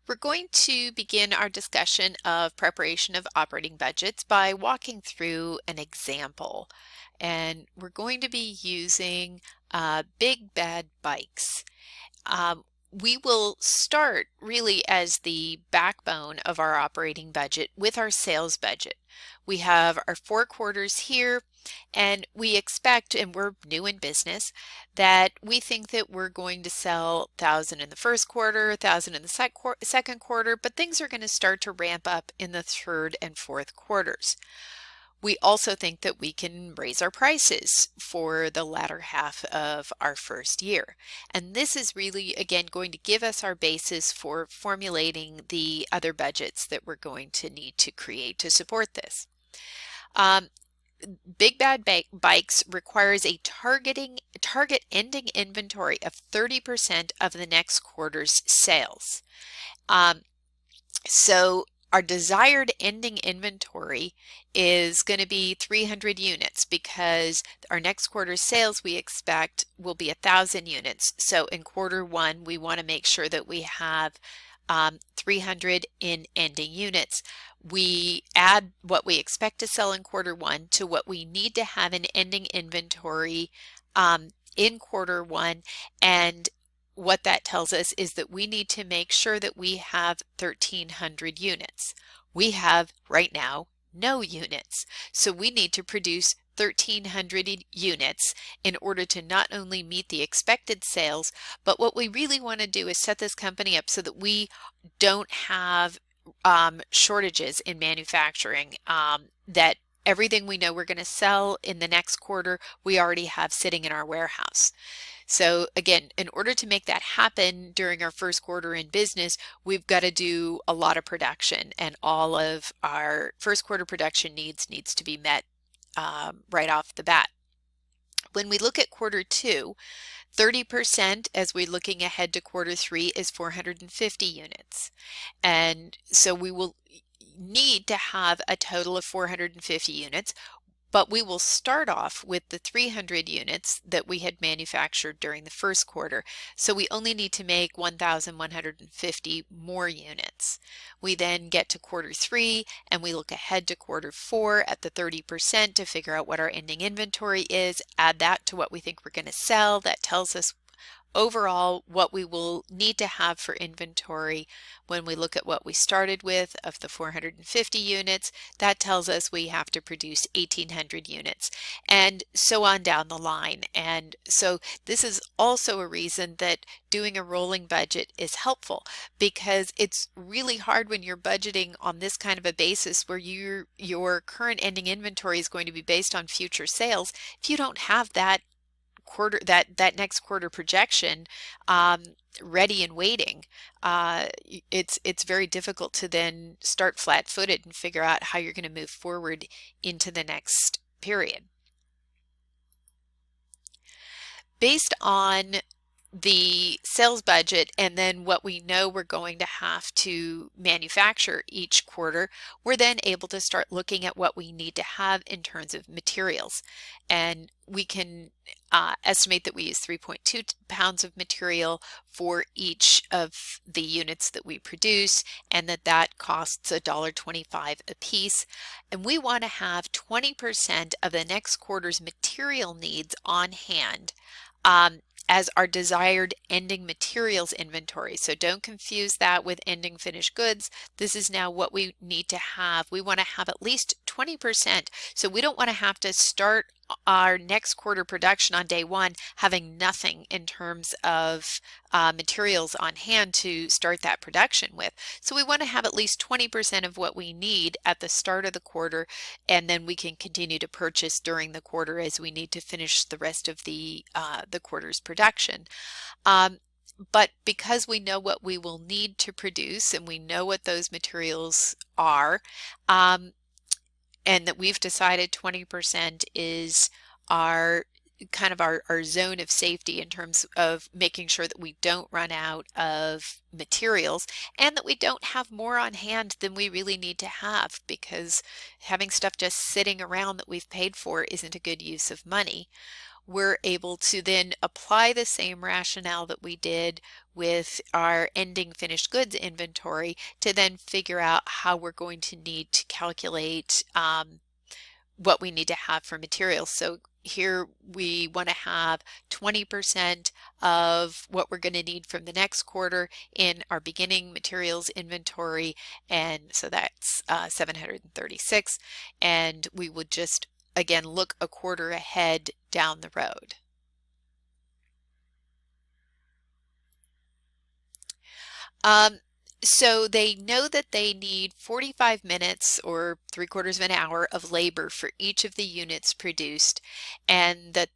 We're going to begin our discussion of preparation of operating budgets by walking through an example. And we're going to be using big bad bikes. We will start really as the backbone of our operating budget with our sales budget. We have our 4 quarters here, and we expect, and we're new in business, that we think that we're going to sell 1,000 in the first quarter, 1,000 in the second quarter, but things are going to start to ramp up in the third and fourth quarters. We also think that we can raise our prices for the latter half of our first year. And this is really, again, going to give us our basis for formulating the other budgets that we're going to need to create to support this. Big Bad Bikes requires a target ending inventory of 30% of the next quarter's sales. So our desired ending inventory is going to be 300 units because our next quarter's sales we expect will be 1,000 units. So in quarter one, we want to make sure that we have 300 in ending units. We add what we expect to sell in quarter one to what we need to have in ending inventory in quarter one, and what that tells us is that we need to make sure that we have 1,300 units. We have right now no units, so we need to produce 1,300 units in order to not only meet the expected sales, but what we really want to do is set this company up so that we don't have shortages in manufacturing, that everything we know we're going to sell in the next quarter, we already have sitting in our warehouse. So again, in order to make that happen during our first quarter in business, we've got to do a lot of production, and all of our first quarter production needs to be met right off the bat. When we look at quarter two, 30% as we're looking ahead to quarter three is 450 units. And so we will need to have a total of 450 units, but we will start off with the 300 units that we had manufactured during the first quarter. So we only need to make 1,150 more units. We then get to quarter three and we look ahead to quarter four at the 30% to figure out what our ending inventory is, add that to what we think we're going to sell. That tells us overall what we will need to have for inventory. When we look at what we started with of the 450 units, that tells us we have to produce 1,800 units, and so on down the line. And so this is also a reason that doing a rolling budget is helpful, because it's really hard when you're budgeting on this kind of a basis where your current ending inventory is going to be based on future sales. If you don't have that that next quarter projection ready and waiting, it's very difficult to then start flat-footed and figure out how you're going to move forward into the next period. Based on the sales budget and then what we know we're going to have to manufacture each quarter, we're then able to start looking at what we need to have in terms of materials. And we can estimate that we use 3.2 pounds of material for each of the units that we produce, and that costs $1.25 a piece. And we want to have 20% of the next quarter's material needs on hand as our desired ending materials inventory. So don't confuse that with ending finished goods. This is now what we need to have. We want to have at least 20%. So we don't want to have to start our next quarter production on day one having nothing in terms of materials on hand to start that production with. So we want to have at least 20% of what we need at the start of the quarter, and then we can continue to purchase during the quarter as we need to finish the rest of the quarter's production. But because we know what we will need to produce and we know what those materials are, and that we've decided 20% is our kind of our zone of safety in terms of making sure that we don't run out of materials and that we don't have more on hand than we really need to have, because having stuff just sitting around that we've paid for isn't a good use of money. we're able to then apply the same rationale that we did with our ending finished goods inventory to then figure out how we're going to need to calculate what we need to have for materials. So here we want to have 20% of what we're going to need from the next quarter in our beginning materials inventory, and so that's 736, and we would just again look a quarter ahead down the road. So they know that they need 45 minutes or 3/4 of an hour of labor for each of the units produced, and that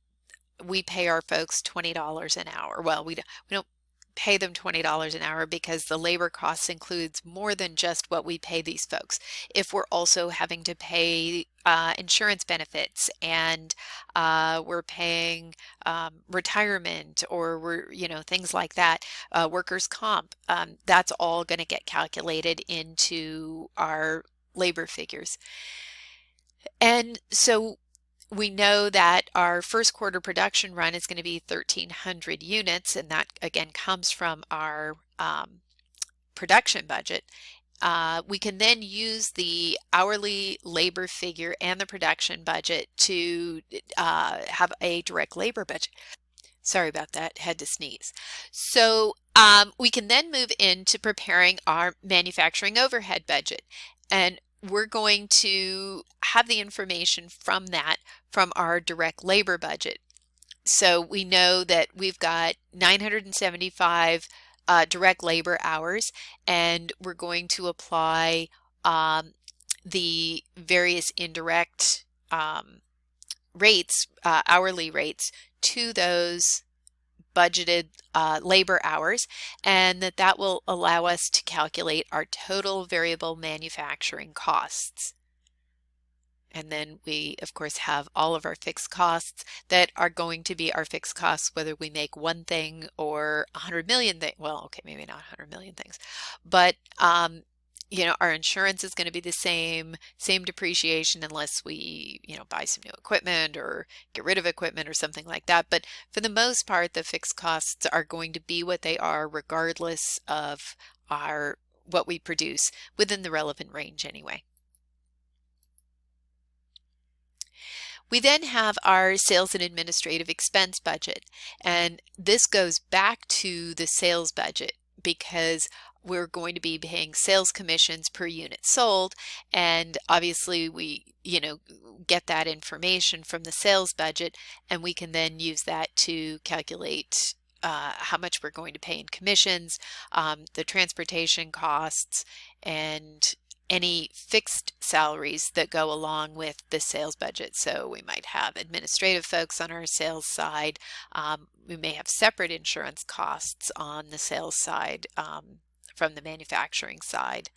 we pay our folks $20 an hour. Well, we don't pay them $20 an hour because the labor costs includes more than just what we pay these folks. If we're also having to pay insurance benefits, and we're paying retirement, or we're, things like that, workers' comp, that's all going to get calculated into our labor figures. And so we know that our first quarter production run is going to be 1,300 units, and that again comes from our production budget. We can then use the hourly labor figure and the production budget to have a direct labor budget. Sorry about that, had to sneeze. So we can then move into preparing our manufacturing overhead budget, and we're going to have the information from that from our direct labor budget. So we know that we've got 975 direct labor hours, and we're going to apply the various indirect rates, hourly rates, to those budgeted labor hours, and that will allow us to calculate our total variable manufacturing costs. And then we, of course, have all of our fixed costs that are going to be our fixed costs, whether we make one thing or 100 million things. Well, okay, maybe not 100 million things, but our insurance is going to be the same depreciation, unless we, buy some new equipment or get rid of equipment or something like that. But for the most part, the fixed costs are going to be what they are, regardless of what we produce, within the relevant range anyway. We then have our sales and administrative expense budget, and this goes back to the sales budget because we're going to be paying sales commissions per unit sold, and obviously we get that information from the sales budget, and we can then use that to calculate how much we're going to pay in commissions, the transportation costs, and any fixed salaries that go along with the sales budget. So we might have administrative folks on our sales side. We may have separate insurance costs on the sales side from the manufacturing side.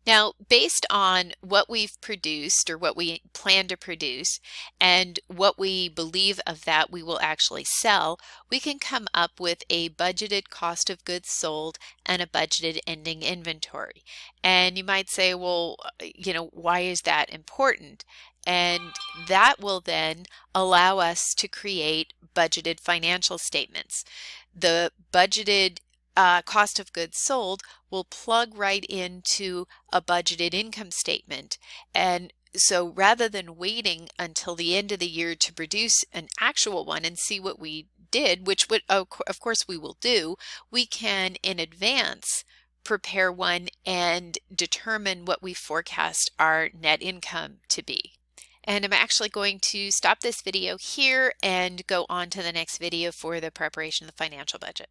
Now, based on what we've produced or what we plan to produce and what we believe of that we will actually sell, we can come up with a budgeted cost of goods sold and a budgeted ending inventory. And you might say, well, why is that important? And that will then allow us to create budgeted financial statements. The budgeted cost of goods sold will plug right into a budgeted income statement. And so rather than waiting until the end of the year to produce an actual one and see what we did, which would, of course we will do, we can in advance prepare one and determine what we forecast our net income to be. And I'm actually going to stop this video here and go on to the next video for the preparation of the financial budget.